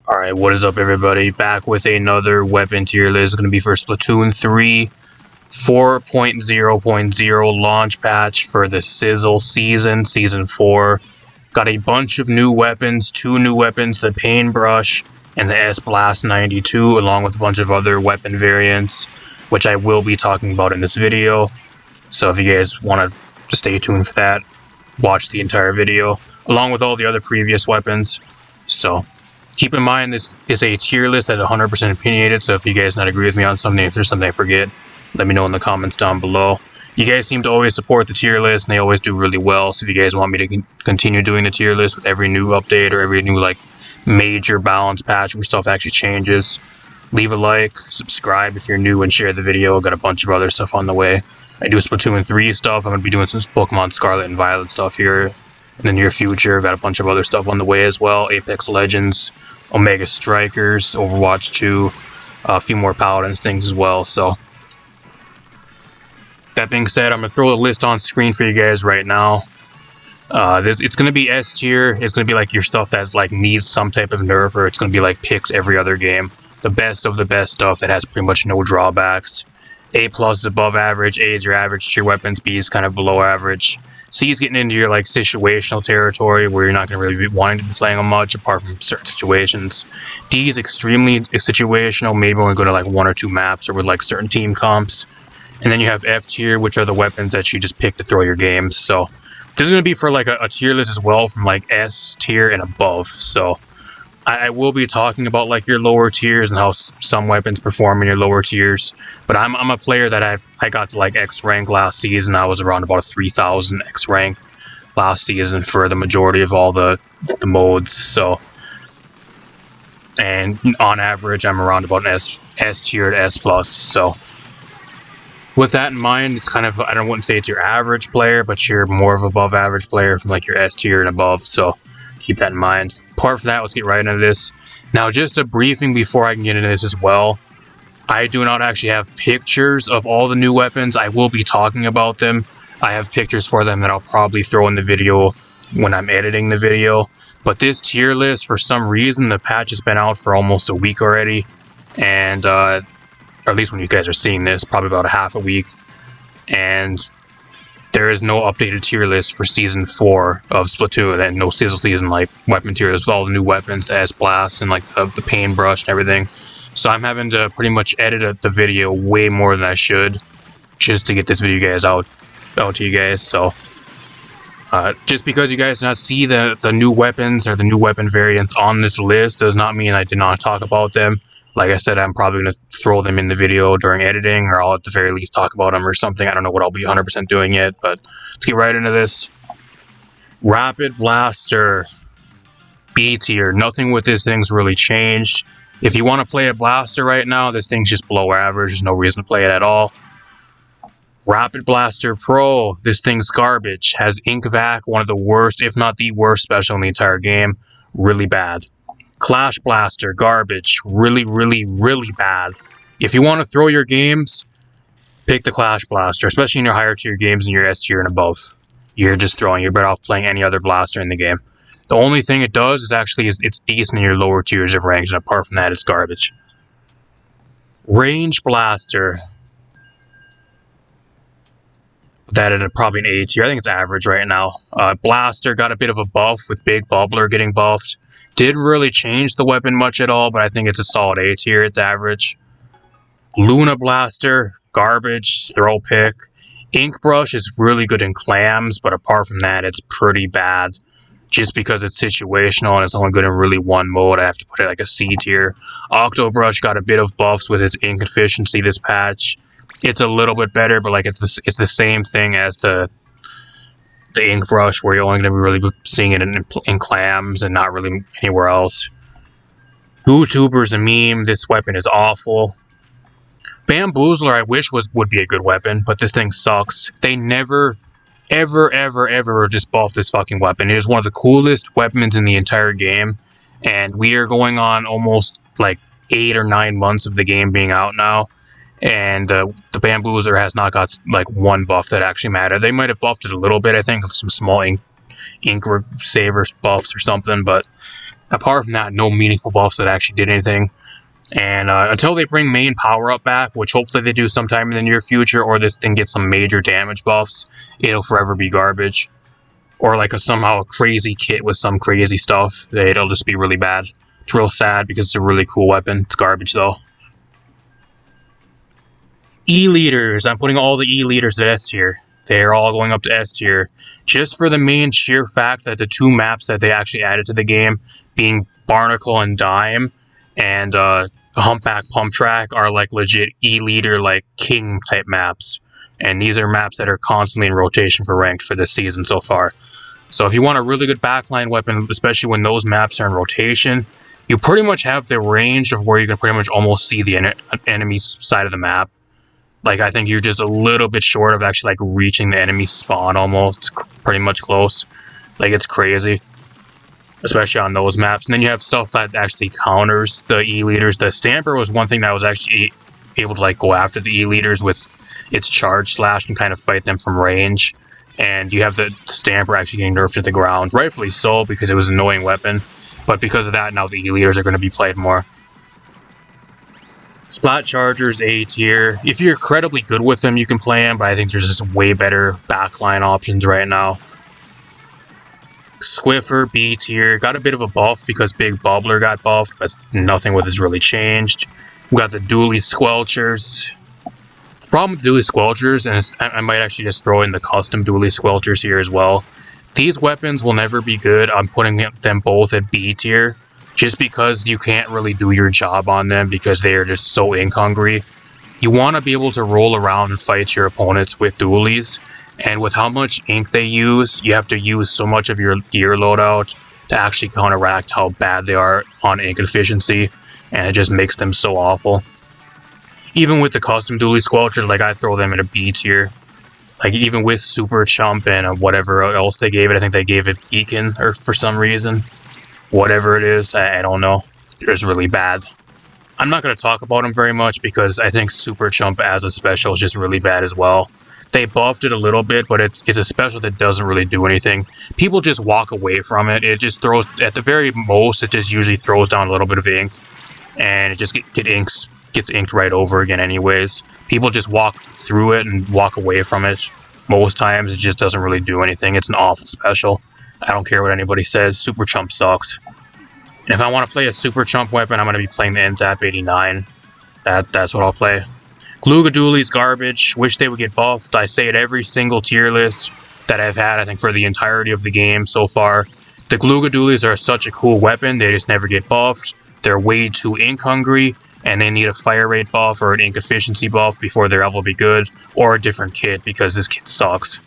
Alright, what is up everybody? Back with another weapon tier list. It's going to be for Splatoon 3 4.0.0 launch patch for the Sizzle season, Season 4. Got a bunch of new weapons, 2 new weapons, the Paintbrush and the S-Blast 92, along with a bunch of other weapon variants, which I will be talking about in this video. So if you guys want to stay tuned for that, watch the entire video, along with all the other previous weapons. So keep in mind, this is a tier list that's 100% opinionated, so if you guys not agree with me on something, if there's something I forget, let me know in the comments down below. You guys seem to always support the tier list, and they always do really well, so if you guys want me to continue doing the tier list with every new update or every new, major balance patch where stuff actually changes, leave a like, subscribe if you're new, and share the video. Got a bunch of other stuff on the way. I do Splatoon 3 stuff. I'm going to be doing some Pokemon Scarlet and Violet stuff here in the near future. Got a bunch of other stuff on the way as well. Apex Legends, Omega Strikers, Overwatch 2, a few more Paladins things as well. So that being said, I'm going to throw the list on screen for you guys right now. It's going to be S tier. It's going to be like your stuff that needs some type of nerf, or it's going to be like picks every other game. The best of the best stuff that has pretty much no drawbacks. A+ is above average, A is your average tier weapons, B is kind of below average. C is getting into your situational territory where you're not going to really be wanting to be playing them much apart from certain situations. D is extremely situational, maybe only go to 1 or 2 maps or with certain team comps. And then you have F tier, which are the weapons that you just pick to throw your games. So this is going to be for a tier list as well from S tier and above. So I will be talking about your lower tiers and how some weapons perform in your lower tiers, but I'm a player that I got to X rank last season. I was around about a 3,000 X rank last season for the majority of all the modes. So, and on average, I'm around about an S tier to S+. So with that in mind, it's kind of, I wouldn't say it's your average player, but you're more of above average player from your S tier and above. So keep that in mind. Apart from that, let's get right into this. Now, just a briefing before I can get into this as well. I do not actually have pictures of all the new weapons. I will be talking about them. I have pictures for them that I'll probably throw in the video when I'm editing the video. But this tier list, for some reason, the patch has been out for almost a week already. And, or at least when you guys are seeing this, probably about a half a week. And there is no updated tier list for Season 4 of Splatoon, and no Sizzle season weapon tier list with all the new weapons, the S-Blast and the Paintbrush and everything. So I'm having to pretty much edit the video way more than I should just to get this video guys out to you guys. So just because you guys did not see the new weapons or the new weapon variants on this list does not mean I did not talk about them. Like I said, I'm probably going to throw them in the video during editing, or I'll at the very least talk about them or something. I don't know what I'll be 100% doing yet, but let's get right into this. Rapid Blaster, B tier. Nothing with this thing's really changed. If you want to play a Blaster right now, this thing's just below average. There's no reason to play it at all. Rapid Blaster Pro, this thing's garbage. Has Ink Vac, one of the worst, if not the worst special in the entire game. Really bad. Clash Blaster, garbage. Really, really, really bad. If you want to throw your games, pick the Clash Blaster, especially in your higher tier games in your S tier and above. You're just throwing. You're better off playing any other blaster in the game. The only thing it does is it's decent in your lower tiers of ranks, and apart from that, it's garbage. Range Blaster. That at probably an A tier. I think it's average right now. Blaster got a bit of a buff with Big Bubbler getting buffed. Didn't really change the weapon much at all, but I think it's a solid A tier. It's average. Luna Blaster, garbage, throw pick. Ink Brush is really good in clams, but apart from that, it's pretty bad. Just because it's situational and it's only good in really one mode, I have to put it a C tier. Octo Brush got a bit of buffs with its ink efficiency this patch. It's a little bit better, but it's the same thing as the Ink Brush, where you're only going to be really seeing it in clams and not really anywhere else. YouTuber's a meme. This weapon is awful. Bamboozler, I wish would be a good weapon, but this thing sucks. They never, ever just buff this fucking weapon. It is one of the coolest weapons in the entire game, and we are going on almost 8 or 9 months of the game being out now. And the Bamboozler has not got one buff that actually mattered. They might have buffed it a little bit, I think, some small ink saver buffs or something, but Apart from that, no meaningful buffs that actually did anything. And until they bring main power up back, which hopefully they do sometime in the near future, or this thing gets some major damage buffs, it'll forever be garbage. Or like somehow a crazy kit with some crazy stuff, it'll just be really bad. It's real sad because it's a really cool weapon. It's garbage though. E-leaders. I'm putting all the E-leaders at S tier. They're all going up to S tier. Just for the main sheer fact that the two maps that they actually added to the game, being Barnacle and Dime, and Humpback Pump Track, are like legit E-leader, like king type maps. And these are maps that are constantly in rotation for ranked for this season so far. So if you want a really good backline weapon, especially when those maps are in rotation, you pretty much have the range of where you can pretty much almost see the enemy's side of the map. Like, I think you're just a little bit short of actually, like, reaching the enemy spawn almost. It's pretty much close. Like, it's crazy. Especially on those maps. And then you have stuff that actually counters the E-leaders. The Stamper was one thing that was actually able to, like, go after the E-leaders with its charge slash and kind of fight them from range. And you have the Stamper actually getting nerfed to the ground. Rightfully so, because it was an annoying weapon. But because of that, now the E-leaders are going to be played more. Splat Chargers, A tier. If you're incredibly good with them, you can play them, but I think there's just way better backline options right now. Squiffer, B tier. Got a bit of a buff because Big Bubbler got buffed, but nothing with has really changed. We got the Dualie Squelchers. The problem with the Dualie Squelchers, and I might actually just throw in the custom Dualie Squelchers here as well. These weapons will never be good. I'm putting them both at B tier. Just because you can't really do your job on them because they are just so ink hungry. You want to be able to roll around and fight your opponents with dualies, and with how much ink they use, you have to use so much of your gear loadout to actually counteract how bad they are on ink efficiency, and it just makes them so awful. Even with the custom Dualie Squelcher, like, I throw them in a B tier. Like, even with Super Chump and whatever else they gave it, I think they gave it Beacon, or for some reason. Whatever it is, I don't know. It's really bad. I'm not going to talk about them very much because I think Super Chump as a special is just really bad as well. They buffed it a little bit, but it's a special that doesn't really do anything. People just walk away from it. It just throws, at the very most, it just usually throws down a little bit of ink. And it just gets inked right over again anyways. People just walk through it and walk away from it. Most times, it just doesn't really do anything. It's an awful special. I don't care what anybody says, Super Chump sucks. And if I want to play a Super Chump weapon, I'm going to be playing the NZAP 89. That's what I'll play. Gluga Dualie's garbage. Wish they would get buffed. I say it every single tier list that I've had, I think, for the entirety of the game so far. The Gluga Dualies are such a cool weapon, they just never get buffed. They're way too ink hungry, and they need a fire rate buff or an ink efficiency buff before their level will be good, or a different kit, because this kit sucks.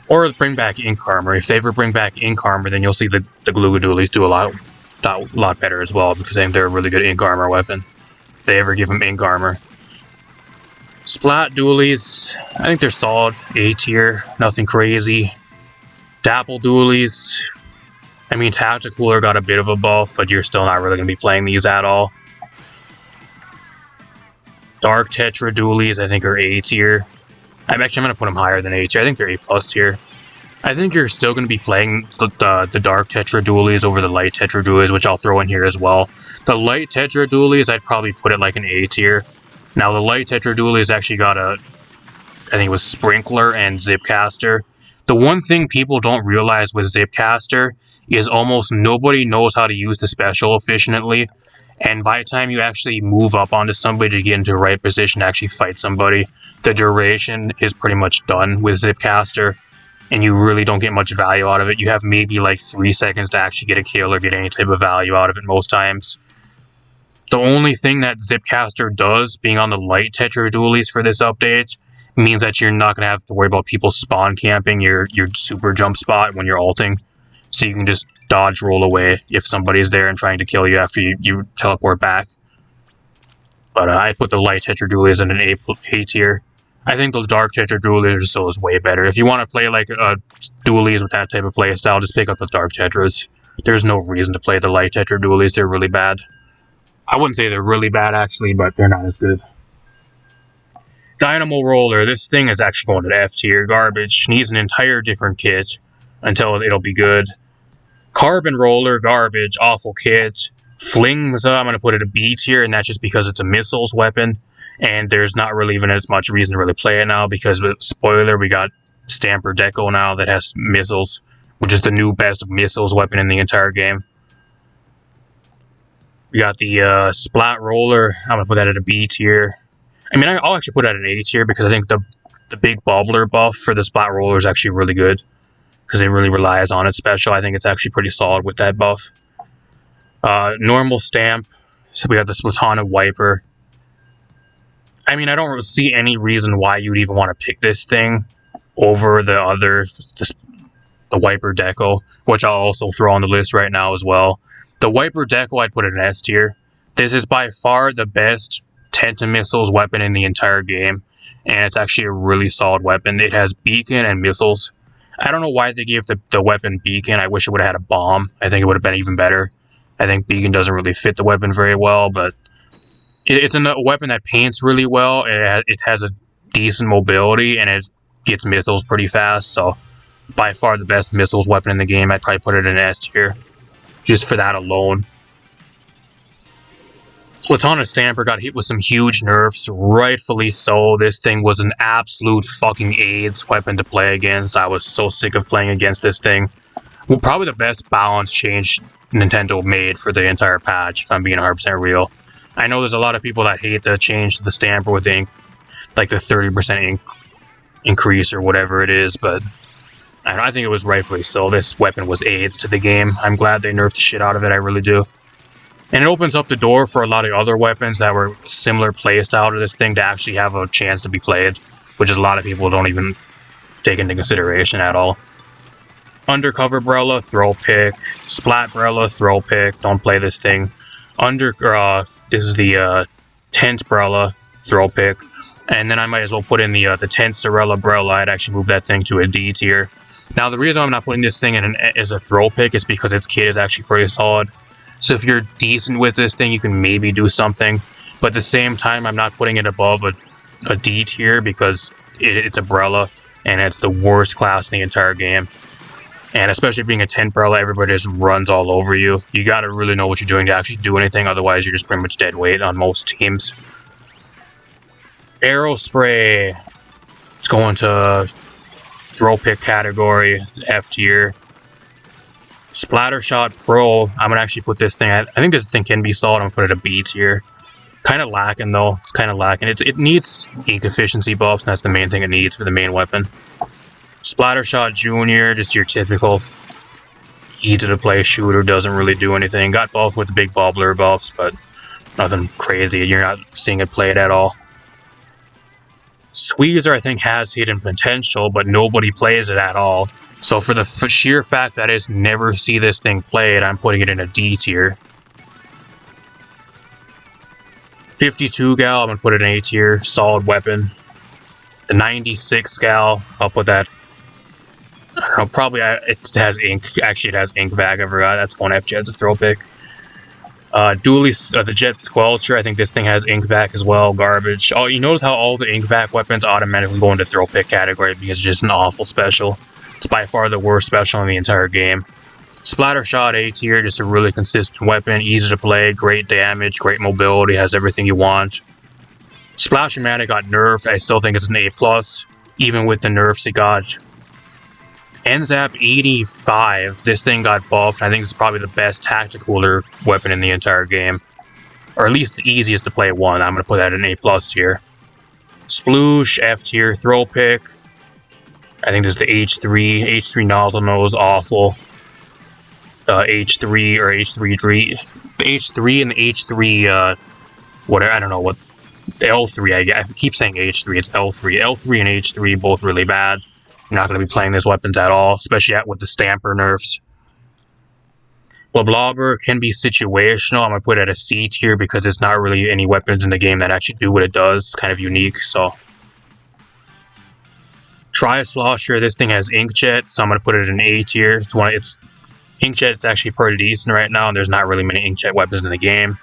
Or bring back Ink Armor. If they ever bring back Ink Armor, then you'll see the Gluga Dualies do a lot better as well, because I think they're a really good Ink Armor weapon. If they ever give them Ink Armor. Splat Dualies, I think they're solid. A tier, nothing crazy. Dapple Dualies, I mean, Tacticooler got a bit of a buff, but you're still not really going to be playing these at all. Dark Tetra Dualies, I think, are A tier. I'm going to put them higher than A tier. I think they're A plus tier. I think you're still going to be playing the Dark Tetra Dualies over the Light Tetra Dualies, which I'll throw in here as well. The Light Tetra Dualies, I'd probably put it like an A tier. Now, the Light Tetra Dualies actually got I think it was Sprinkler and Zipcaster. The one thing people don't realize with Zipcaster is almost nobody knows how to use the special efficiently. And by the time you actually move up onto somebody to get into the right position to actually fight somebody, the duration is pretty much done with Zipcaster, and you really don't get much value out of it. You have maybe like 3 seconds to actually get a kill or get any type of value out of it most times. The only thing that Zipcaster does, being on the Light Tetra Dualies for this update, means that you're not going to have to worry about people spawn camping your super jump spot when you're ulting. So you can just dodge roll away if somebody's there and trying to kill you after you teleport back. But I put the Light Tetra Dualies in an A tier. I think the Dark Tetra Dualies still is way better. If you want to play like Dualies with that type of playstyle, just pick up the Dark Tetras. There's no reason to play the Light Tetra Dualies. They're really bad. I wouldn't say they're really bad, actually, but they're not as good. Dynamo Roller. This thing is actually going to F tier. Garbage. Needs an entire different kit until it'll be good. Carbon Roller, garbage, awful kit. Flings, I'm going to put it a B tier, and that's just because it's a missiles weapon, and there's not really even as much reason to really play it now, because, spoiler, we got Stamper Deco now that has missiles, which is the new best missiles weapon in the entire game. We got the Splat Roller, I'm going to put that at a B tier. I mean, I'll actually put it at an A tier, because I think the big bubbler buff for the Splat Roller is actually really good, because it really relies on its special. I think it's actually pretty solid with that buff. Normal stamp. So we got the Splatoon wiper. I mean, I don't see any reason why you'd even want to pick this thing over the wiper deco, which I'll also throw on the list right now as well. The wiper deco, I'd put it in S tier. This is by far the best Tenta-missiles weapon in the entire game, and it's actually a really solid weapon. It has beacon and missiles. I don't know why they gave the weapon beacon. I wish it would have had a bomb. I think it would have been even better. I think beacon doesn't really fit the weapon very well, but it's a weapon that paints really well. It has a decent mobility, and it gets missiles pretty fast, so by far the best missiles weapon in the game. I'd probably put it in S tier, just for that alone. Splatoon Stamper got hit with some huge nerfs, rightfully so. This thing was an absolute fucking AIDS weapon to play against. I was so sick of playing against this thing. Well, probably the best balance change Nintendo made for the entire patch, if I'm being 100% real. I know there's a lot of people that hate the change to the Stamper with ink, like the 30% ink increase or whatever it is, but I think it was rightfully so. This weapon was AIDS to the game. I'm glad they nerfed the shit out of it, I really do. And it opens up the door for a lot of other weapons that were similar playstyle to this thing to actually have a chance to be played, which is a lot of people don't even take into consideration at all. Undercover Brella, throw pick. Splat Brella, throw pick. Don't play this thing. This is the Tent Brella, throw pick. And then I might as well put in the Tent Sorella Brella. I'd actually move that thing to a D tier. Now, the reason I'm not putting this thing as a throw pick is because its kit is actually pretty solid. So if you're decent with this thing, you can maybe do something. But at the same time, I'm not putting it above a D tier because it's a Brella, and it's the worst class in the entire game. And especially being a Tent Brella, everybody just runs all over you. You gotta really know what you're doing to actually do anything, otherwise you're just pretty much dead weight on most teams. Arrow Spray. It's going to throw pick category, F tier. Splattershot Pro. I'm gonna actually put this thing at, I think this thing can be solid. I'm gonna put it at a B tier. Kind of lacking though. It's kind of lacking. It needs ink efficiency buffs, and that's the main thing it needs for the main weapon. Splattershot Junior, just your typical easy to play shooter, doesn't really do anything. Got buffed with the big bubbler buffs, but nothing crazy. You're not seeing it played at all. Squeezer, I think, has hidden potential, but nobody plays it at all. So for the sheer fact that I just never see this thing played, I'm putting it in a D tier. 52 gal, I'm going to put it in A tier. Solid weapon. The 96 gal, I'll put that, I don't know, probably it has ink. Actually, it has ink vac. I forgot. That's going F Jet's a throw pick. Dualie, the Jet Squelcher, I think this thing has ink vac as well. Garbage. Oh, you notice how all the ink vac weapons automatically go into throw pick category because it's just an awful special. It's by far the worst special in the entire game. Splattershot A tier, just a really consistent weapon, easy to play, great damage, great mobility, has everything you want. Splash-O-Matic got nerfed. I still think it's an A+, even with the nerfs it got. NZAP 85, this thing got buffed. I think it's probably the best tactical weapon in the entire game. Or at least the easiest to play one. I'm going to put that in A+ tier. Sploosh, F tier, throw pick. I think this is the H3. H3 nozzle nose, awful. H3 or H3, the H3 and the H3, whatever, I don't know what, the L3, I keep saying H3, it's L3. L3 and H3, both really bad. You're not going to be playing these weapons at all, especially with the Stamper nerfs. Blobber can be situational. I'm going to put it at a C tier because there's not really any weapons in the game that actually do what it does. It's kind of unique, so. Slosher, this thing has Inkjet, so I'm going to put it in A tier. It's Inkjet's actually pretty decent right now, and there's not really many Inkjet weapons in the game.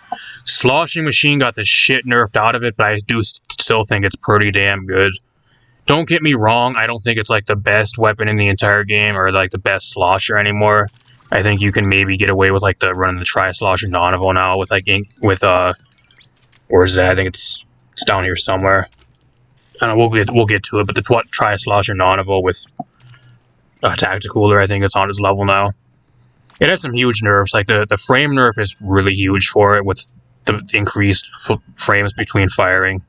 Sloshing Machine got the shit nerfed out of it, but I do still think it's pretty damn good. Don't get me wrong, I don't think it's like the best weapon in the entire game or like the best slosher anymore, I think you can maybe get away with like the running the Tri-Slosher Nonivo now with like where is that? I think it's down here somewhere. I don't know, we'll get to it, but the Tri-Slosher Nonivo with Tacticooler, I think it's on its level now. It had some huge nerfs, like the frame nerf is really huge for it with the increased frames between firing.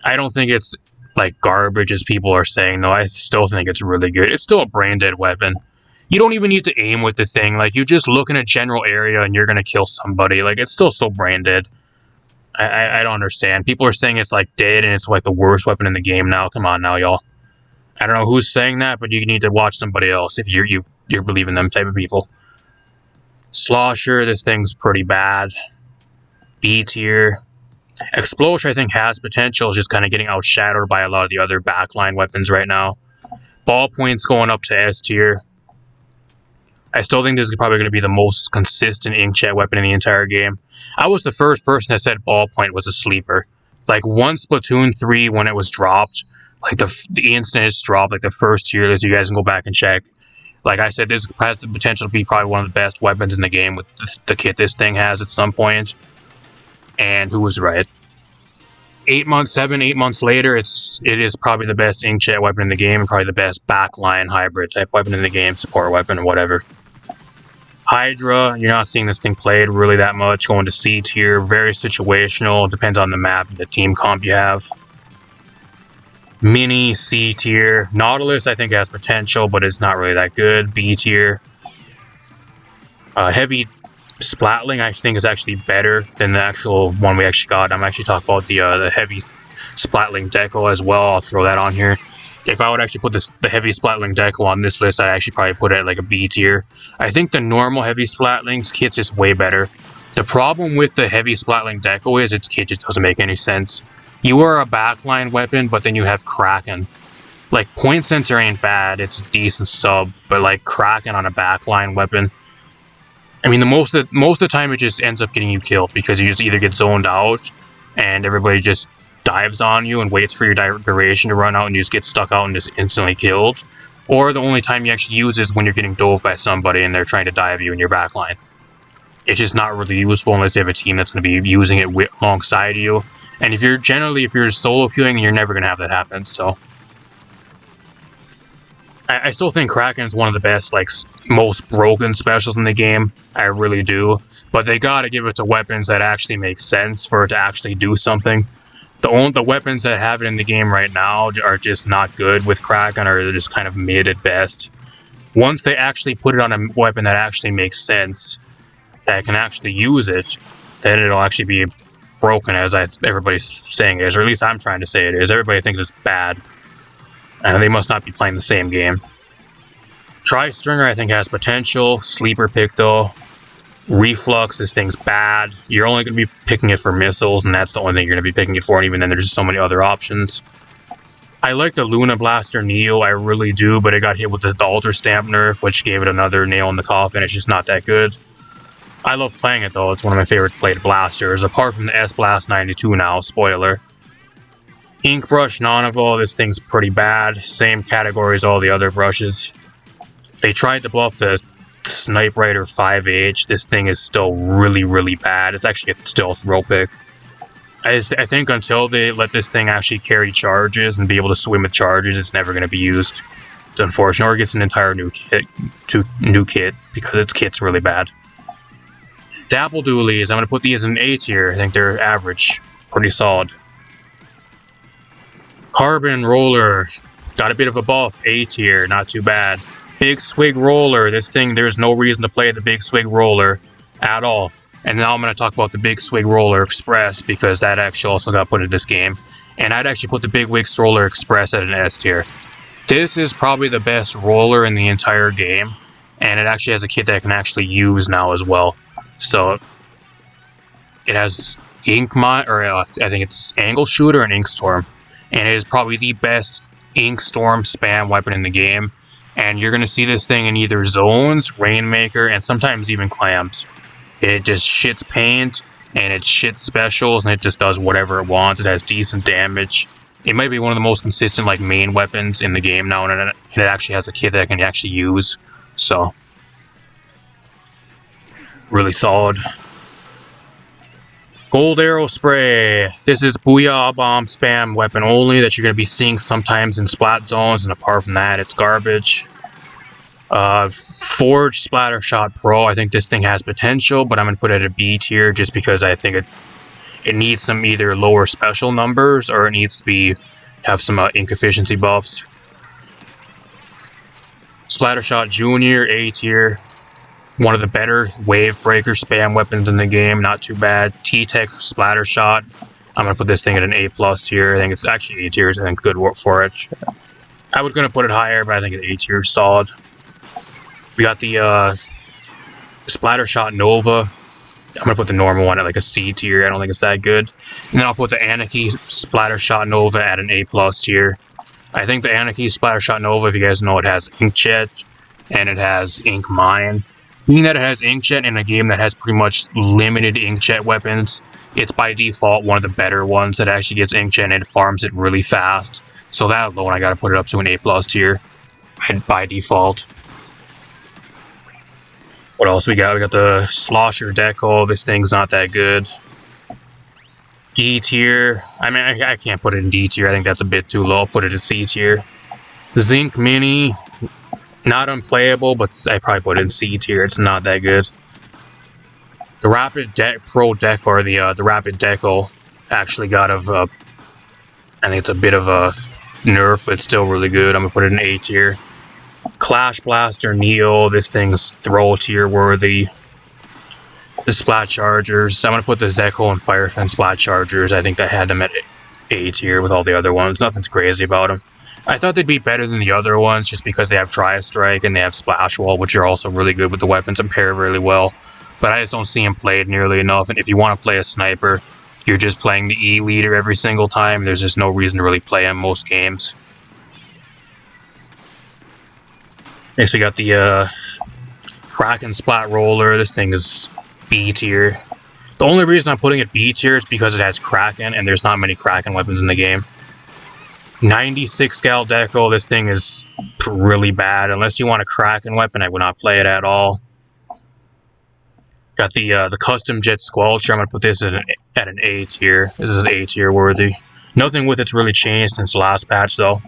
I don't think it's like garbage as people are saying though. I still think it's really good. It's still a brain dead weapon. You don't even need to aim with the thing. Like, you just look in a general area and you're gonna kill somebody. Like, it's still so brain dead. I don't understand. People are saying it's like dead and it's like the worst weapon in the game now. Come on now, y'all. I don't know who's saying that, but you need to watch somebody else if you're believing them type of people. Slosher, this thing's pretty bad. B tier. Explosion, I think, has potential. It's just kind of getting outshadowed by a lot of the other backline weapons right now. Ballpoint's going up to S tier. I still think this is probably going to be the most consistent inkjet weapon in the entire game. I was the first person that said Ballpoint was a sleeper. Like, once Splatoon 3, when it was dropped, like the instant it's dropped, like the first tier list, you guys can go back and check. Like I said, this has the potential to be probably one of the best weapons in the game with the kit this thing has at some point. And who was right? 8 months later, it is probably the best inkjet weapon in the game, and probably the best backline hybrid type weapon in the game, support weapon or whatever. Hydra, you're not seeing this thing played really that much, going to C tier, very situational, depends on the map and the team comp you have. Mini, C tier. Nautilus, I think, has potential, but it's not really that good. B tier. Heavy Splatling, I think, is actually better than the actual one we actually got. I'm actually talking about the heavy Splatling deco as well. I'll throw that on here. If I would actually put the heavy Splatling deco on this list, I'd actually probably put it at like a B tier. I think the normal heavy Splatlings kit's just way better. The problem with the heavy Splatling deco is its kit just doesn't make any sense. You are a backline weapon, but then you have Kraken. Like, Point Sensor ain't bad, it's a decent sub, but like Kraken on a backline weapon, I mean, most of the time it just ends up getting you killed because you just either get zoned out and everybody just dives on you and waits for your duration to run out and you just get stuck out and just instantly killed. Or the only time you actually use is when you're getting dove by somebody and they're trying to dive you in your backline. It's just not really useful unless you have a team that's going to be using it alongside you. And if you're solo queuing, you're never going to have that happen, so. I still think Kraken is one of the best, like, most broken specials in the game. I really do. But they gotta give it to weapons that actually make sense for it to actually do something. The weapons that have it in the game right now are just not good with Kraken, or they're just kind of mid at best. Once they actually put it on a weapon that actually makes sense, that can actually use it, then it'll actually be broken as everybody's saying it is, or at least I'm trying to say it is. Everybody thinks it's bad. And they must not be playing the same game. Tri-Stringer, I think, has potential. Sleeper pick, though. Reflux, this thing's bad. You're only going to be picking it for missiles, and that's the only thing you're going to be picking it for, and even then there's just so many other options. I like the Luna Blaster Neo, I really do, but it got hit with the Alter Stamp nerf, which gave it another nail in the coffin. It's just not that good. I love playing it, though. It's one of my favorite played blasters, apart from the S-Blast 92 now, spoiler. Ink Brush Nonivo, this thing's pretty bad. Same category as all the other brushes. They tried to buff the Snipe Rider 5H. This thing is still really, really bad. It's actually a still throw pick. I think until they let this thing actually carry charges and be able to swim with charges, it's never going to be used. It's unfortunate. Or it gets an entire new kit because its kit's really bad. Dapple Dualies, I'm going to put these in A tier. I think they're average. Pretty solid. Carbon Roller, got a bit of a buff, A tier, not too bad. Big Swig Roller, this thing, there's no reason to play the Big Swig Roller at all. And now I'm going to talk about the Big Swig Roller Express, because that actually also got put in this game. And I'd actually put the Big Wig Roller Express at an S tier. This is probably the best roller in the entire game, and it actually has a kit that I can actually use now as well. So, it has I think it's Angle Shooter and Ink Storm. And it is probably the best Ink Storm spam weapon in the game. And you're going to see this thing in either zones, Rainmaker, and sometimes even clams. It just shits paint, and it shits specials, and it just does whatever it wants. It has decent damage. It might be one of the most consistent like main weapons in the game now, and it actually has a kit that I can actually use. So, Really solid. Gold Arrow Spray. This is Booyah Bomb spam weapon only that you're going to be seeing sometimes in splat zones, and apart from that, it's garbage. Forge Splatter Shot Pro. I think this thing has potential, but I'm going to put it at a B tier just because I think it needs some either lower special numbers or it needs to have some ink efficiency buffs. Splatter Shot Junior, A tier. One of the better wave breaker spam weapons in the game, not too bad. T-Tech Splatter Shot. I'm going to put this thing at an A+ tier. I think it's actually A tier, I think good work for it. I was going to put it higher, but I think an A tier is solid. We got the Splatter Shot Nova. I'm going to put the normal one at like a C tier. I don't think it's that good. And then I'll put the Anarchy Splatter Shot Nova at an A+ tier. I think the Anarchy Splatter Shot Nova, if you guys know, it has Inkjet and it has Ink Mine. Meaning that it has Inkjet in a game that has pretty much limited Inkjet weapons, it's by default one of the better ones that actually gets Inkjet and it farms it really fast. So that alone, I gotta put it up to an A+ tier by default. What else we got? We got the Slosher Deco. This thing's not that good. D tier. I mean, I can't put it in D tier. I think that's a bit too low. I'll put it in C tier. Zinc Mini. Not unplayable, but I probably put it in C tier. It's not that good. The Rapid Pro Deco, or the Rapid Deco, actually got I think it's a bit of a nerf, but it's still really good. I'm gonna put it in A tier. Clash Blaster Neo. This thing's throw tier worthy. The Splat Chargers. I'm gonna put the Zeko and Firefin Splat Chargers. I think I had them at A tier with all the other ones. Nothing's crazy about them. I thought they'd be better than the other ones just because they have Tri-Strike and they have Splash Wall, which are also really good with the weapons and pair really well. But I just don't see them played nearly enough. And if you want to play a sniper, you're just playing the E leader every single time. There's just no reason to really play him most games. Next we got the Kraken Splat Roller. This thing is B tier. The only reason I'm putting it B tier is because it has Kraken and there's not many Kraken weapons in the game. 96 Gal Deco, this thing is really bad. Unless you want a Kraken weapon, I would not play it at all. Got the Custom Jet Squelcher. I'm going to put this at an A tier. This is A tier worthy. Nothing with it's really changed since the last patch, though.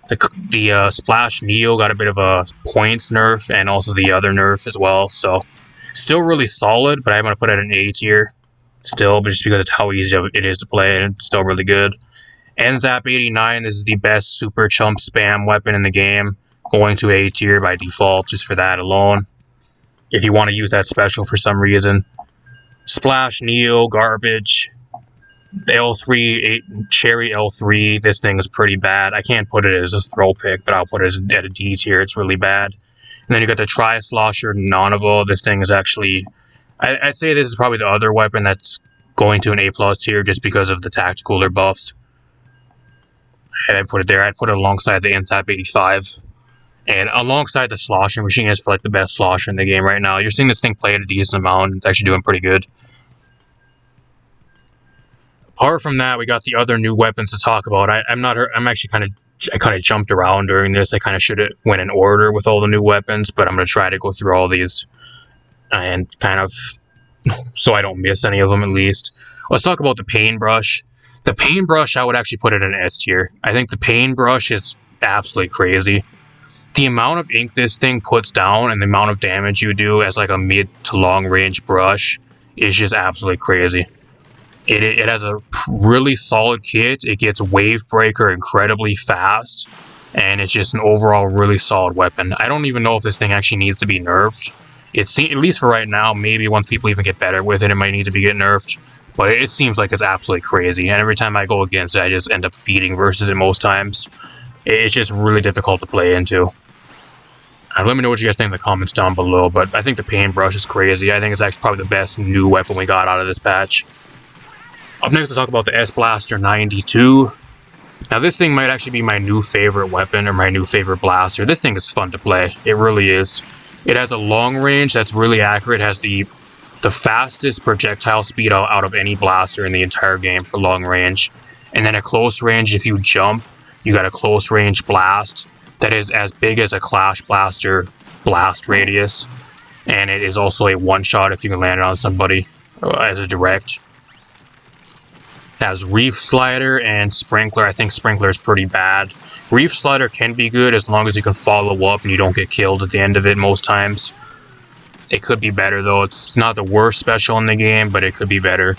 The Splash Neo got a bit of a points nerf, and also the other nerf as well. So, still really solid, but I'm going to put it at an A tier. Still, but just because it's how easy it is to play, and it's still really good. NZAP 89, this is the best super chump spam weapon in the game. Going to A tier by default, just for that alone. If you want to use that special for some reason. Splash Neo, garbage. The L3, Cherry L3, this thing is pretty bad. I can't put it as a throw pick, but I'll put it at a D tier. It's really bad. And then you got the Tri-Slosher Nonavo. This thing is actually... I'd say this is probably the other weapon that's going to an A+ tier just because of the tactical buffs. And I put it there. I'd put it alongside the NZAP 85. And alongside the Slosher Machine is for like the best Slosher in the game right now. You're seeing this thing play at a decent amount. It's actually doing pretty good. Apart from that, we got the other new weapons to talk about. I kind of jumped around during this. I kind of should have went in order with all the new weapons, but I'm going to try to go through all these and kind of so I don't miss any of them at least. Let's talk about the Paintbrush. The Paintbrush, I would actually put it in S tier. I think the Paintbrush is absolutely crazy. The amount of ink this thing puts down and the amount of damage you do as like a mid to long range brush is just absolutely crazy. It has a really solid kit. It gets Wave Breaker incredibly fast, and it's just an overall really solid weapon. I don't even know if this thing actually needs to be nerfed. At least for right now, maybe once people even get better with it, it might need to be getting nerfed. But it seems like it's absolutely crazy, and every time I go against it, I just end up feeding versus it most times. It's just really difficult to play into. Let me know what you guys think in the comments down below, but I think the Paintbrush is crazy. I think it's actually probably the best new weapon we got out of this patch. Up next, let's talk about the S-Blaster 92. Now, this thing might actually be my new favorite weapon, or my new favorite blaster. This thing is fun to play. It really is. It has a long range that's really accurate. It has the fastest projectile speed out of any blaster in the entire game for long range. And then at close range, if you jump, you got a close range blast that is as big as a Clash Blaster blast radius. and it is also a one-shot if you can land it on somebody as a direct. It has Reef Slider and Sprinkler. I think Sprinkler is pretty bad. Reef Slider can be good as long as you can follow up and you don't get killed at the end of it most times. It could be better though. It's not the worst special in the game, but it could be better.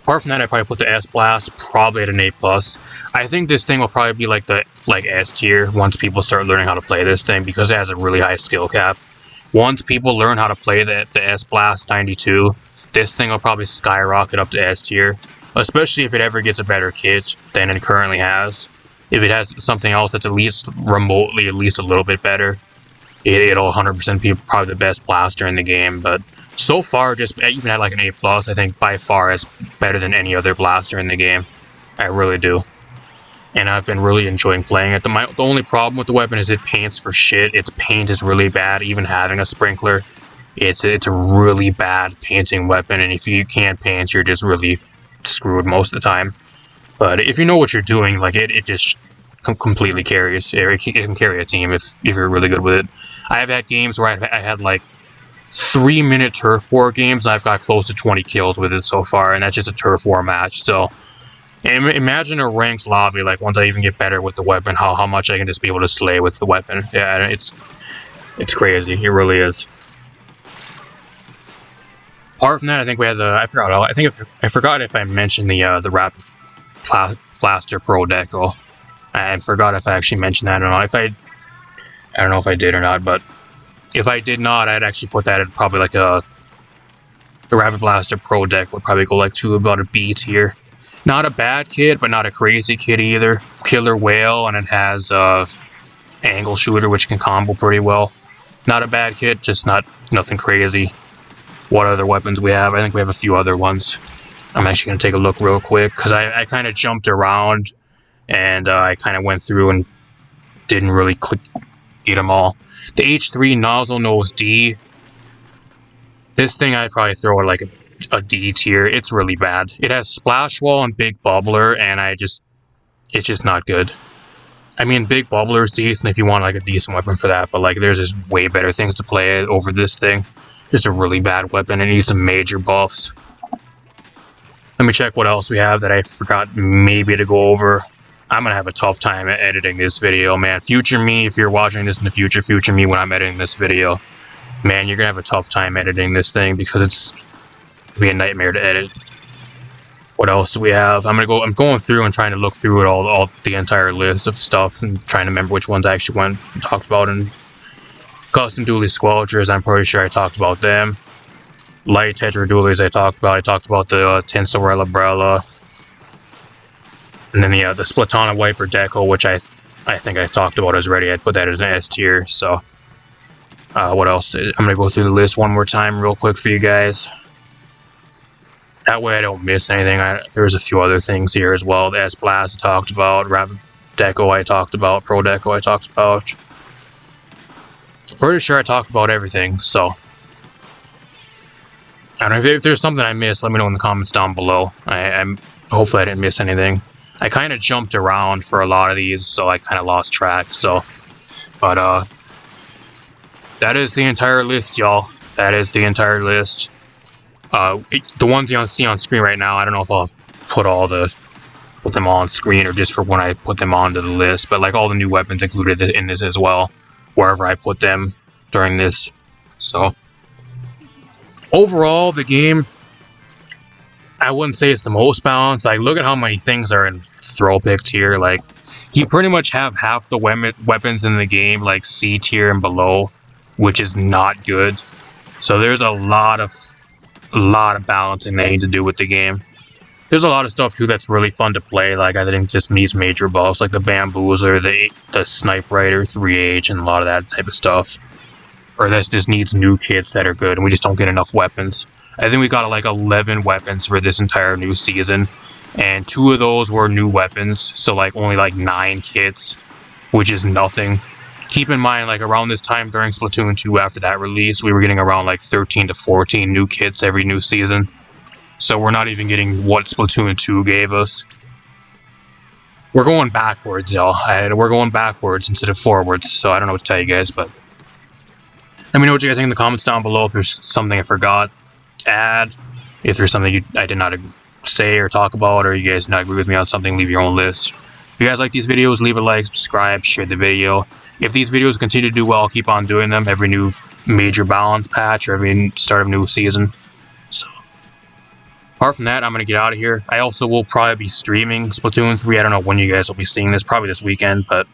Apart from that, I probably put the S-Blast probably at an A+. I think this thing will probably be like S tier once people start learning how to play this thing, because it has a really high skill cap. Once people learn how to play the S-Blast 92, this thing will probably skyrocket up to S tier, especially if it ever gets a better kit than it currently has. If it has something else that's at least remotely at least a little bit better, it'll 100% be probably the best blaster in the game. But so far, just even at like an A+, I think by far it's better than any other blaster in the game. I really do. And I've been really enjoying playing it. The only problem with the weapon is it paints for shit. Its paint is really bad, even having a Sprinkler. It's a really bad painting weapon, and if you can't paint, you're just really screwed most of the time. But if you know what you're doing, like it just completely carries. It can carry a team if you're really good with it. I have had games where I had like 3-minute turf war games, and I've got close to 20 kills with it so far, and that's just a turf war match. So imagine a ranked lobby, like once I even get better with the weapon, how much I can just be able to slay with the weapon. Yeah, it's crazy. It really is. Apart from that, I think we had I forgot if I mentioned the Rapid Blaster Pro Deco. I forgot if I actually mentioned that or not. I don't know if I did or not, but if I did not, I'd actually put that at probably like the Rapid Blaster Pro deck would probably go like to about a B tier. Not a bad kit, but not a crazy kit either. Killer Whale, and it has Angle Shooter, which can combo pretty well. Not a bad kit, just nothing crazy. What other weapons we have? I think we have a few other ones. I'm actually going to take a look real quick, because I kind of jumped around, and I kind of went through and didn't really get them all. The H3 Nozzle Nose D. This thing I'd probably throw at like a D tier. It's really bad. It has Splash Wall and Big Bubbler, and it's just not good. I mean, Big Bubbler is decent if you want like a decent weapon for that, but like there's just way better things to play over this thing. Just a really bad weapon. It needs some major buffs. Let me check what else we have that I forgot maybe to go over. I'm gonna have a tough time editing this video, man. Future me, if you're watching this in the future me when I'm editing this video, man, you're gonna have a tough time editing this thing because it's gonna be a nightmare to edit. What else do we have? I'm going through and trying to look through it all the entire list of stuff and trying to remember which ones I actually went and talked about. And Custom Dualie Squelchers, I'm pretty sure I talked about them. Light Tetra Dualies I talked about. I talked about the Tinsorella Brella. And then the Splatana Wiper Deco, which I think I talked about as already. I'd put that as an S tier. So, what else? I'm going to go through the list one more time real quick for you guys. That way I don't miss anything. There's a few other things here as well. The S-Blast I talked about. Rapid Deco I talked about. Pro Deco I talked about. I'm pretty sure I talked about everything, so I don't know if there's something I missed. Let me know in the comments down below. Hopefully I didn't miss anything. I kind of jumped around for a lot of these, so I kind of lost track. So, but that is the entire list, y'all. That is the entire list. The ones you see on screen right now, I don't know if I'll put them all on screen or just for when I put them onto the list. But like all the new weapons included in this as well, wherever I put them during this. So overall, the game, I wouldn't say it's the most balanced. Like, look at how many things are in throw pick tier. Like, you pretty much have half the weapons in the game, like C tier and below, which is not good. So there's a lot of balancing they need to do with the game. There's a lot of stuff too that's really fun to play. Like, I think it just needs major buffs, like the Bamboozler, the Snipe Rider 3H, and a lot of that type of stuff. Or that just needs new kits that are good, and we just don't get enough weapons. I think we got like 11 weapons for this entire new season, and 2 of those were new weapons, so like only like 9 kits, which is nothing. Keep in mind, like around this time during Splatoon 2 after that release, we were getting around like 13 to 14 new kits every new season. So we're not even getting what Splatoon 2 gave us. We're going backwards, y'all. We're going backwards instead of forwards, so I don't know what to tell you guys, but Let me know what you guys think in the comments down below. If there's something I forgot to add, if there's something I did not say or talk about, or you guys not agree with me on something, leave your own list. If you guys like these videos, leave a like, subscribe, share the video. If these videos continue to do well, I'll keep on doing them every new major balance patch or every start of new season. So, apart from that, I'm going to get out of here. I also will probably be streaming Splatoon 3. I don't know when you guys will be seeing this, probably this weekend, but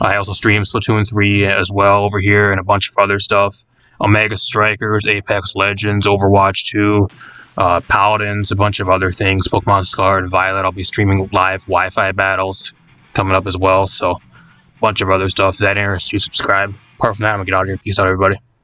I also stream Splatoon 3 as well over here and a bunch of other stuff. Omega Strikers, Apex Legends, Overwatch 2, Paladins, a bunch of other things, Pokemon Scarlet and Violet. I'll be streaming live Wi-Fi battles coming up as well, so a bunch of other stuff. If that interests you, subscribe. Apart from that, I'm going to get out of here. Peace out, everybody.